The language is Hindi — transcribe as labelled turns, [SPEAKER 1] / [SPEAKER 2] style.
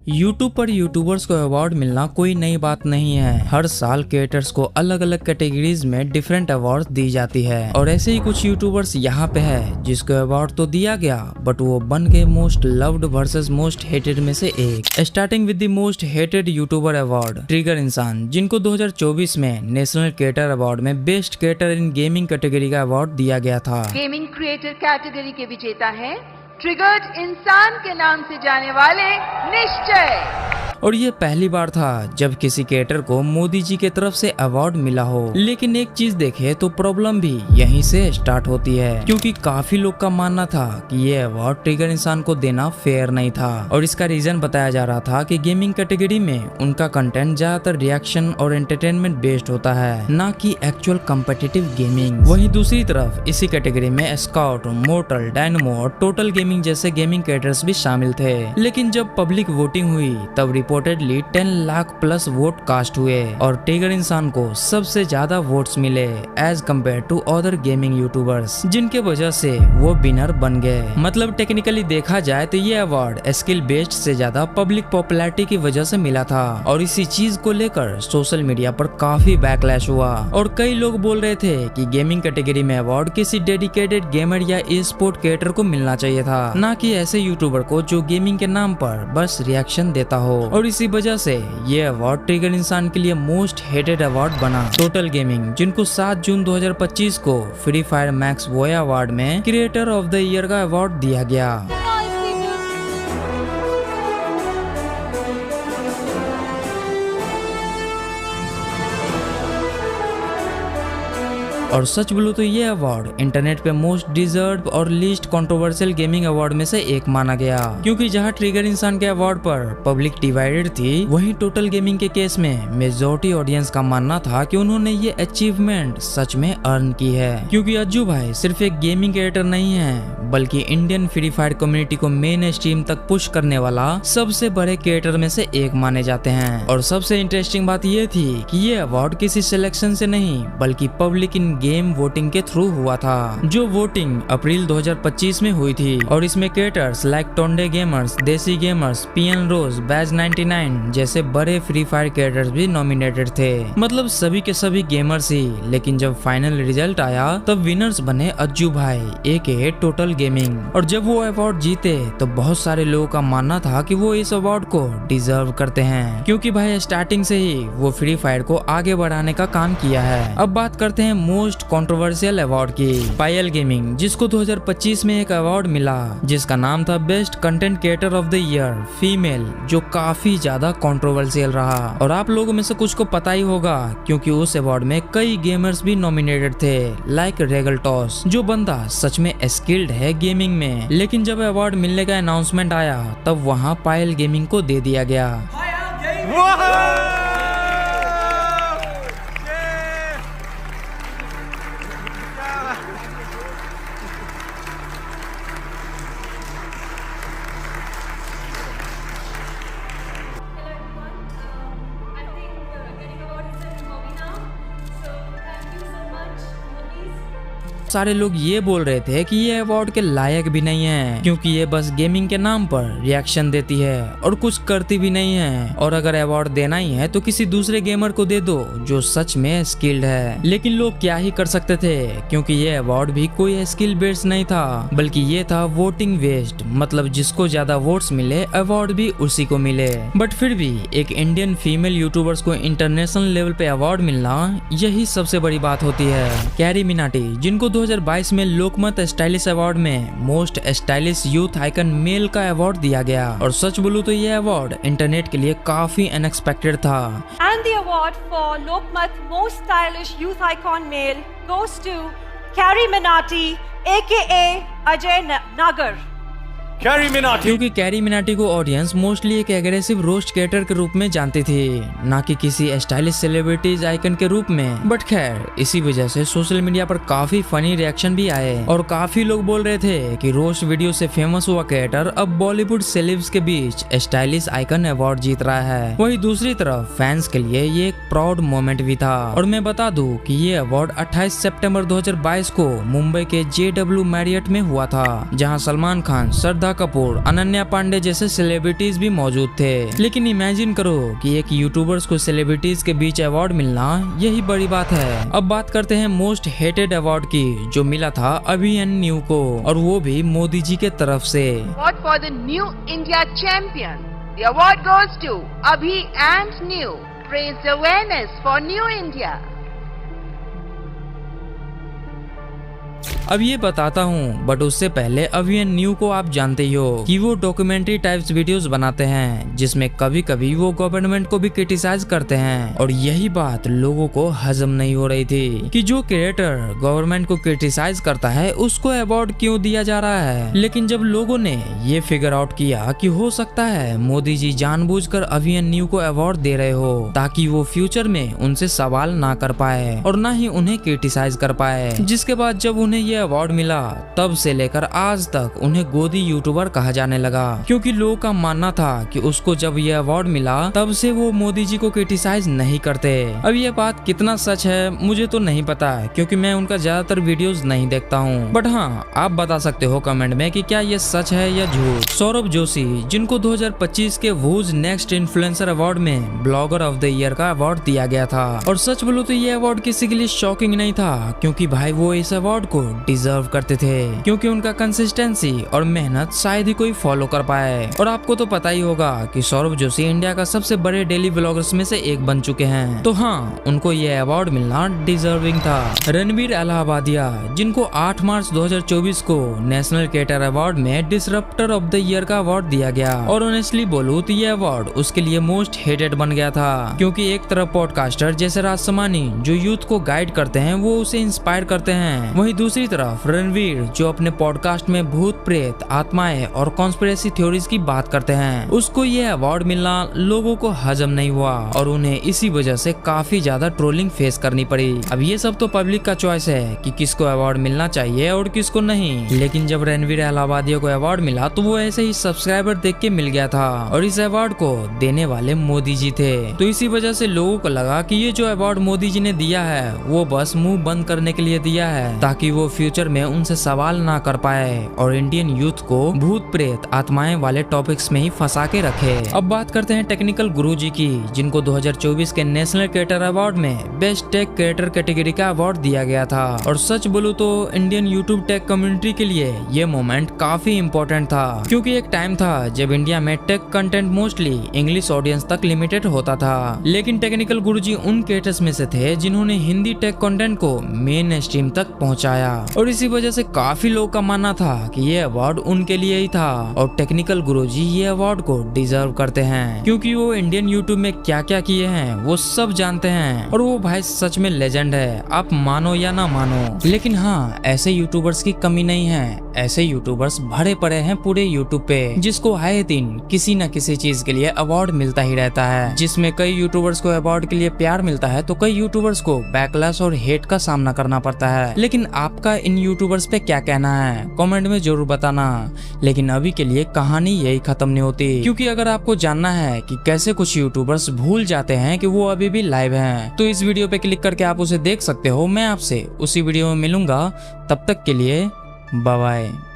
[SPEAKER 1] YouTube पर यूट्यूबर्स को अवार्ड मिलना कोई नई बात नहीं है। हर साल क्रिएटर्स को अलग अलग कैटेगरीज में डिफरेंट अवार्ड दी जाती है और ऐसे ही कुछ यूट्यूबर्स यहाँ पे है जिसको अवार्ड तो दिया गया बट वो बन गए most loved versus most hated में से एक। Starting with the most hated YouTuber award trigger इंसान, जिनको 2024 में नेशनल क्रिएटर अवार्ड में best creator in gaming category का अवार्ड दिया गया था।
[SPEAKER 2] गेमिंग क्रिएटर कैटेगरी के विजेता है ट्रिगर्ड इंसान के नाम से जाने वाले निश्चय।
[SPEAKER 1] और ये पहली बार था जब किसी क्रिएटर को मोदी जी के तरफ से अवार्ड मिला हो। लेकिन एक चीज देखे तो प्रॉब्लम भी यहीं से स्टार्ट होती है, क्योंकि काफी लोग का मानना था कि ये अवार्ड ट्रिगर इंसान को देना फेयर नहीं था। और इसका रीजन बताया जा रहा था कि गेमिंग कैटेगरी में उनका कंटेंट ज्यादातर रिएक्शन और एंटरटेनमेंट बेस्ड होता है, ना कि एक्चुअल कॉम्पिटिटिव गेमिंग। वहीं दूसरी तरफ इसी कैटेगरी में स्काउट, मोर्टल, डायनामो और टोटल गेमिंग जैसे गेमिंग क्रिएटर्स भी शामिल थे। लेकिन जब पब्लिक वोटिंग हुई तब reportedly 10 lakh plus vote cast हुए और ट्रिगर इंसान को सबसे ज्यादा वोट्स मिले as compare to other gaming YouTubers, जिनके वजह से वो विनर बन गए। मतलब टेक्निकली देखा जाए तो ये अवार्ड स्किल बेस्ड से ज्यादा पब्लिक पॉपुलैरिटी की वजह से मिला था और इसी चीज को लेकर सोशल मीडिया पर काफी बैकलैश हुआ और कई लोग बोल रहे थे कि गेमिंग कैटेगरी में अवार्ड किसी डेडिकेटेड गेमर या ई स्पोर्ट क्रिएटर को मिलना चाहिए था, ना कि ऐसे यूट्यूबर को जो गेमिंग के नाम पर बस रिएक्शन देता हो। और इसी वजह से ये अवार्ड ट्रिगर इंसान के लिए मोस्ट हेटेड अवार्ड बना। टोटल गेमिंग, जिनको 7 जून 2025 को फ्री फायर मैक्स वोया अवार्ड में क्रिएटर ऑफ द ईयर का अवार्ड दिया गया। और सच बोलो तो ये अवार्ड इंटरनेट पे मोस्ट डिजर्व और लीस्ट कंट्रोवर्शियल गेमिंग अवार्ड में से एक माना गया, क्योंकि जहां ट्रिगर इंसान के अवार्ड पर पब्लिक डिवाइडेड थी, वहीं टोटल गेमिंग के केस में मेजॉरिटी ऑडियंस का मानना था कि उन्होंने ये अचीवमेंट सच में अर्न की है। क्योंकि अज्जू भाई सिर्फ एक गेमिंग क्रिएटर नहीं है, बल्कि इंडियन फ्री फायर कम्युनिटी को मेन स्ट्रीम तक पुश करने वाला सबसे बड़े क्रिएटर में से एक माने जाते हैं। और सबसे इंटरेस्टिंग बात ये थी कि ये अवार्ड किसी सिलेक्शन से नहीं बल्कि पब्लिक इन गेम वोटिंग के थ्रू हुआ था, जो वोटिंग अप्रैल 2025 में हुई थी। और इसमें क्रिएटर्स लाइक टोंडे गेमर्स, देसी गेमर्स, पीएन रोज, बैज 99 जैसे बड़े फ्री फायर क्रिएटर्स भी नॉमिनेटेड थे। मतलब सभी के सभी गेमर्स ही। लेकिन जब फाइनल रिजल्ट आया तब विनर्स बने अज्जू भाई एके टोटल गेमिंग। और जब वो अवार्ड जीते तो बहुत सारे लोगों का मानना था कि वो इस अवार्ड को डिजर्व करते हैं, क्योंकि भाई स्टार्टिंग से ही वो फ्री फायर को आगे बढ़ाने का काम किया है। अब बात करते हैं मोस्ट कंट्रोवर्शियल अवार्ड की। पायल गेमिंग, जिसको 2025 में एक अवार्ड मिला जिसका नाम था best content creator of the year female, जो काफी ज्यादा कंट्रोवर्शियल रहा। और आप लोगों में से कुछ को पता ही होगा, क्योंकि उस अवार्ड में कई गेमर्स भी नॉमिनेटेड थे लाइक रेगल टॉस, जो बंदा सच में स्किल्ड है गेमिंग में। लेकिन जब अवार्ड मिलने का अनाउंसमेंट आया तब वहाँ पायल गेमिंग को दे दिया गया। सारे लोग ये बोल रहे थे कि ये अवार्ड के लायक भी नहीं है, क्योंकि ये बस गेमिंग के नाम पर रिएक्शन देती है और कुछ करती भी नहीं है। और अगर अवार्ड देना ही है तो किसी दूसरे गेमर को दे दो जो सच में स्किल्ड है। लेकिन लोग क्या ही कर सकते थे, क्योंकि ये अवार्ड भी कोई स्किल बेस्ड नहीं था, बल्कि ये था वोटिंग बेस्ड। मतलब जिसको ज्यादा वोट्स मिले अवार्ड भी उसी को मिले। बट फिर भी एक इंडियन फीमेल यूट्यूबर्स को इंटरनेशनल लेवल पे अवार्ड मिलना, यही सबसे बड़ी बात होती है। कैरी मिनाटी, जिनको 2022 में लोकमत स्टाइलिश अवार्ड में most stylish youth icon male का अवार्ड दिया गया। और सच बोलूं तो ये अवार्ड इंटरनेट के लिए काफी अनएक्सपेक्टेड था।
[SPEAKER 3] And the award for Lokmat Most Stylish Youth Icon Male goes to Carrie Minati, aka Ajay Nagar.
[SPEAKER 1] क्योंकि कैरी मिनाटी को ऑडियंस मोस्टली एक एग्रेसिव रोस्ट क्रिएटर के रूप में जानती थी, ना कि किसी स्टाइलिश सेलिब्रिटीज आइकन के रूप में। बट खैर, इसी वजह से सोशल मीडिया पर काफी फनी रिएक्शन भी आए और काफी लोग बोल रहे थे कि रोस्ट वीडियो से फेमस हुआ क्रिएटर अब बॉलीवुड सेलिब्स के बीच स्टाइलिश आइकन अवार्ड जीत रहा है। वही दूसरी तरफ फैंस के लिए ये एक प्राउड मोमेंट भी था। और मैं बता दूं कि ये अवार्ड 28 सितंबर 2022 को मुंबई के JW मैरियट में हुआ था, जहां सलमान खान, श्रद्धा श्रद्धा कपूर, अनन्या पांडे जैसे सेलिब्रिटीज भी मौजूद थे। लेकिन इमेजिन करो कि एक यूट्यूबर्स को सेलिब्रिटीज के बीच अवार्ड मिलना, यही बड़ी बात है। अब बात करते हैं मोस्ट हेटेड अवार्ड की, जो मिला था अभी एंड न्यू को, और वो भी मोदी जी के तरफ से।
[SPEAKER 2] Award for the New India Champion. The award goes to Abhi and New. Raised awareness for New India.
[SPEAKER 1] अब ये बताता हूँ, बट उससे पहले अभी एंड न्यू को आप जानते ही हो कि वो डॉक्यूमेंट्री टाइप्स वीडियोस बनाते हैं, जिसमें कभी कभी वो गवर्नमेंट को भी क्रिटिसाइज करते हैं। और यही बात लोगों को हजम नहीं हो रही थी कि जो क्रिएटर गवर्नमेंट को क्रिटिसाइज करता है उसको अवार्ड क्यों दिया जा रहा है। लेकिन जब लोगों ने ये फिगर आउट किया कि हो सकता है मोदी जी जानबूझकर अभी एंड न्यू को अवार्ड दे रहे हो ताकि वो फ्यूचर में उनसे सवाल ना कर पाए और ना ही उन्हें क्रिटिसाइज कर पाए, जिसके बाद जब उन्हें ये अवार्ड मिला तब से लेकर आज तक उन्हें गोदी यूट्यूबर कहा जाने लगा, क्योंकि लोगों का मानना था कि उसको जब ये अवार्ड मिला तब से वो मोदी जी को क्रिटिसाइज नहीं करते। अब ये बात कितना सच है मुझे तो नहीं पता, क्योंकि मैं उनका ज्यादातर वीडियोस नहीं देखता हूँ। बट हाँ, आप बता सकते हो कमेंट में कि क्या ये सच है या झूठ। सौरभ जोशी, जिनको 2025 के वूज नेक्स्ट इन्फ्लुएंसर अवार्ड में ब्लॉगर ऑफ द ईयर का अवार्ड दिया गया था, और सच बोलो तो ये अवार्ड किसी के लिए शॉकिंग नहीं था, क्योंकि भाई वो इस अवार्ड को डिजर्व करते थे, क्योंकि उनका कंसिस्टेंसी और मेहनत शायद ही कोई फॉलो कर पाए। और आपको तो पता ही होगा कि सौरभ जोशी इंडिया का सबसे बड़े डेली व्लॉगर्स में से एक बन चुके हैं, तो हाँ, उनको ये अवार्ड मिलना डिजर्विंग था। रणवीर इलाहाबादिया, जिनको 8 मार्च 2024 को नेशनल क्रिएटर अवार्ड में डिसरप्टर ऑफ द ईयर का अवार्ड दिया गया, और ऑनेस्टली बोलूं तो ये अवार्ड उसके लिए मोस्ट हेटेड बन गया था, क्योंकि एक तरफ पॉडकास्टर जैसे राजसमानी जो यूथ को गाइड करते हैं वो उसे इंस्पायर करते हैं, वहीं दूसरी तरफ रणवीर जो अपने पॉडकास्ट में भूत प्रेत, आत्माएं और कॉन्स्पिरेसी थ्योरीज की बात करते हैं, उसको ये अवार्ड मिलना लोगों को हजम नहीं हुआ और उन्हें इसी वजह से काफी ज्यादा ट्रोलिंग फेस करनी पड़ी। अब ये सब तो पब्लिक का चॉइस है कि किसको अवार्ड मिलना चाहिए और किसको नहीं, लेकिन जब रणवीर इलाहाबादिया को अवार्ड मिला तो वो ऐसे ही सब्सक्राइबर देख के मिल गया था, और इस अवार्ड को देने वाले मोदी जी थे। तो इसी वजह से लोगों को लगा कि ये जो अवार्ड मोदी जी ने दिया है वो बस मुंह बंद करने के लिए दिया है, ताकि वो फ्यूचर में उनसे सवाल ना कर पाए और इंडियन यूथ को भूत प्रेत आत्माएं वाले टॉपिक्स में ही फंसा के रखे। अब बात करते हैं टेक्निकल गुरुजी की, जिनको 2024 के नेशनल क्रिएटर अवार्ड में बेस्ट टेक क्रिएटर कैटेगरी का अवार्ड दिया गया था। और सच बोलूं तो इंडियन यूट्यूब टेक कम्युनिटी के लिए ये मोमेंट काफी इम्पोर्टेंट था, क्योंकि एक टाइम था जब इंडिया में tech content mostly English audience तक लिमिटेड होता था, लेकिन टेक्निकल गुरुजी उन क्रिएटर्स में से थे जिन्होंने हिंदी टेक कंटेंट को मेन स्ट्रीम तक पहुंचाया, और इसी वजह से काफी लोगों का मानना था कि ये अवार्ड उनके लिए ही था, और टेक्निकल गुरुजी ये अवार्ड को डिजर्व करते हैं, क्योंकि वो इंडियन यूट्यूब में क्या क्या किए हैं वो सब जानते हैं, और वो भाई सच में लेजेंड है, आप मानो या ना मानो। लेकिन हाँ, ऐसे यूट्यूबर्स की कमी नहीं है, ऐसे यूट्यूबर्स भरे पड़े हैं पूरे यूट्यूब पे, जिसको आए दिन किसी न किसी चीज के लिए अवार्ड मिलता ही रहता है, जिसमें कई यूट्यूबर्स को अवार्ड के लिए प्यार मिलता है तो कई यूट्यूबर्स को बैकलैश और हेट का सामना करना पड़ता है। लेकिन आपका इन यूट्यूबर्स पे क्या कहना है कमेंट में जरूर बताना। लेकिन अभी के लिए कहानी यही खत्म नहीं होती, क्योंकि अगर आपको जानना है कि कैसे कुछ यूट्यूबर्स भूल जाते हैं कि वो अभी भी लाइव हैं, तो इस वीडियो पे क्लिक करके आप उसे देख सकते हो। मैं आपसे उसी वीडियो में मिलूंगा, तब तक के लिए बाय बाय।